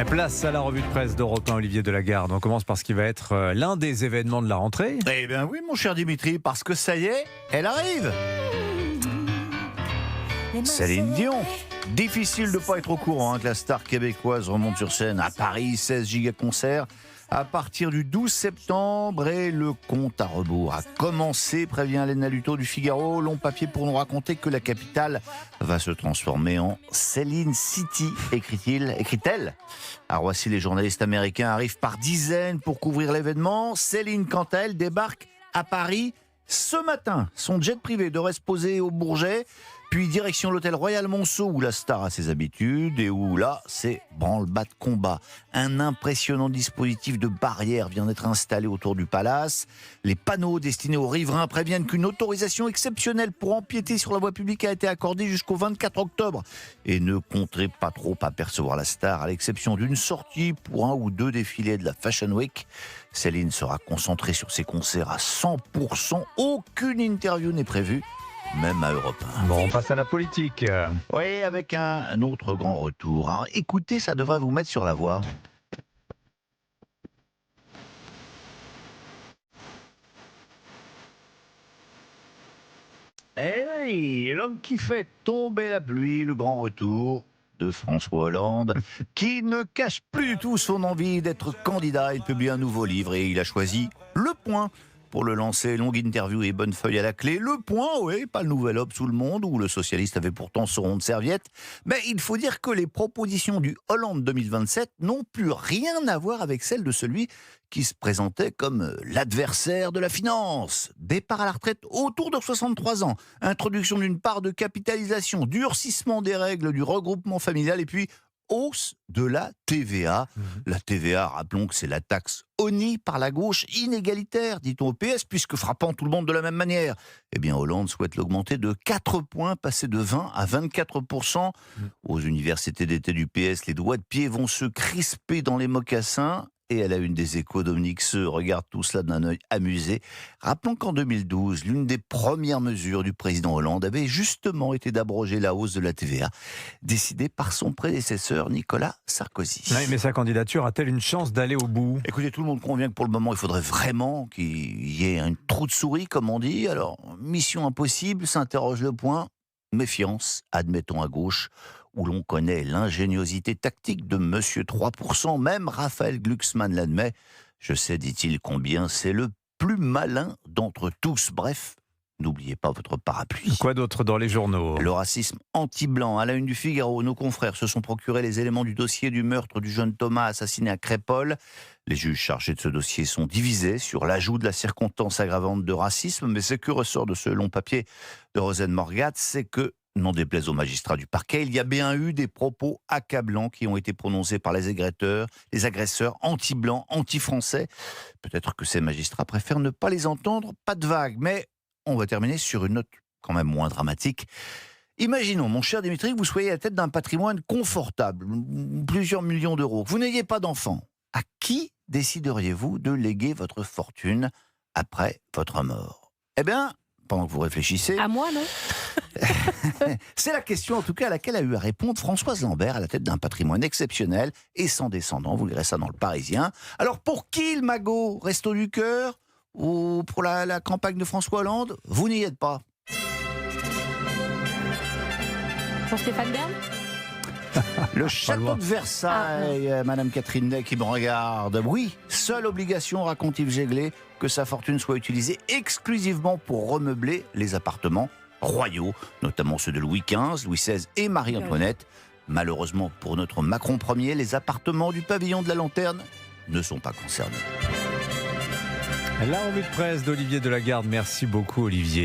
Place à la revue de presse d'Europe 1, Olivier Delagarde. On commence par ce qui va être l'un des événements de la rentrée. Eh bien oui, mon cher Dimitri, parce que ça y est, elle arrive. Céline Dion. Difficile de ne pas être au courant que la star québécoise remonte sur scène à Paris, 16 giga-concerts à partir du 12 septembre et le compte à rebours a commencé, prévient Léna Luto du Figaro. Long papier pour nous raconter que la capitale va se transformer en Céline City, écrit-elle. À Roissy, les journalistes américains arrivent par dizaines pour couvrir l'événement. Céline, quant à elle, débarque à Paris ce matin. Son jet privé devrait se poser au Bourget, puis direction l'hôtel Royal Monceau où la star a ses habitudes et où là, c'est branle-bas de combat. Un impressionnant dispositif de barrière vient d'être installé autour du palace. Les panneaux destinés aux riverains préviennent qu'une autorisation exceptionnelle pour empiéter sur la voie publique a été accordée jusqu'au 24 octobre. Et ne comptez pas trop apercevoir la star, à l'exception d'une sortie pour un ou deux défilés de la Fashion Week. Céline sera concentrée sur ses concerts à 100%. Aucune interview n'est prévue, même à Europe 1. Bon, on passe à la politique. Oui, avec un autre grand retour. Alors, écoutez, ça devrait vous mettre sur la voie. Eh oui, l'homme qui fait tomber la pluie, le grand retour de François Hollande, qui ne cache plus du tout son envie d'être candidat. Il publie un nouveau livre et il a choisi Le Point pour le lancer. Longue interview et bonne feuille à la clé. Le Point, oui, pas le Nouvel Obs sous le Monde, où le socialiste avait pourtant son rond de serviette. Mais il faut dire que les propositions du Hollande 2027 n'ont plus rien à voir avec celles de celui qui se présentait comme l'adversaire de la finance. Départ à la retraite autour de 63 ans. Introduction d'une part de capitalisation, durcissement des règles du regroupement familial et puis hausse de la TVA. La TVA, rappelons que c'est la taxe honnie par la gauche, inégalitaire, dit-on au PS, puisque frappant tout le monde de la même manière. Eh bien, Hollande souhaite l'augmenter de 4 points, passer de 20 à 24%. Aux universités d'été du PS, les doigts de pied vont se crisper dans les mocassins. Et à la une des Échos, Dominique Seux regarde tout cela d'un œil amusé. Rappelons qu'en 2012, l'une des premières mesures du président Hollande avait justement été d'abroger la hausse de la TVA, décidée par son prédécesseur Nicolas Sarkozy. Oui, mais sa candidature a-t-elle une chance d'aller au bout ? Écoutez, tout le monde convient que pour le moment, il faudrait vraiment qu'il y ait un trou de souris, comme on dit. Alors, mission impossible, s'interroge Le Point. Méfiance, admettons à gauche, où l'on connaît l'ingéniosité tactique de Monsieur 3%, même Raphaël Glucksmann l'admet. Je sais, dit-il, combien c'est le plus malin d'entre tous. Bref, n'oubliez pas votre parapluie. Quoi d'autre dans les journaux ? Le racisme anti-blanc. À la une du Figaro, nos confrères se sont procurés les éléments du dossier du meurtre du jeune Thomas assassiné à Crépol. Les juges chargés de ce dossier sont divisés sur l'ajout de la circonstance aggravante de racisme, mais ce que ressort de ce long papier de Rosen Morgat, c'est que, n'en déplaise aux magistrats du parquet, il y a bien eu des propos accablants qui ont été prononcés par les agresseurs anti-blancs, anti-français. Peut-être que ces magistrats préfèrent ne pas les entendre, pas de vague, mais on va terminer sur une note quand même moins dramatique. Imaginons, mon cher Dimitri, que vous soyez à la tête d'un patrimoine confortable, plusieurs millions d'euros, que vous n'ayez pas d'enfants. À qui décideriez-vous de léguer votre fortune après votre mort ? Eh bien, pendant que vous réfléchissez... À moi, non ? C'est la question, en tout cas, à laquelle a eu à répondre Françoise Lambert, à la tête d'un patrimoine exceptionnel et sans descendant. Vous lirez ça dans Le Parisien. Alors, pour qui le magot ? Resto du Cœur ? Ou pour la campagne de François Hollande ? Vous n'y êtes pas. Pour Stéphane Bern ? Le château loin. de Versailles, Madame Catherine Ney qui me regarde. Oui, seule obligation, raconte Yves Jéglé, que sa fortune soit utilisée exclusivement pour remeubler les appartements royaux, notamment ceux de Louis XV, Louis XVI et Marie-Antoinette. Malheureusement pour notre Macron Ier, les appartements du pavillon de la Lanterne ne sont pas concernés. La revue de presse d'Olivier Delagarde. Merci beaucoup, Olivier.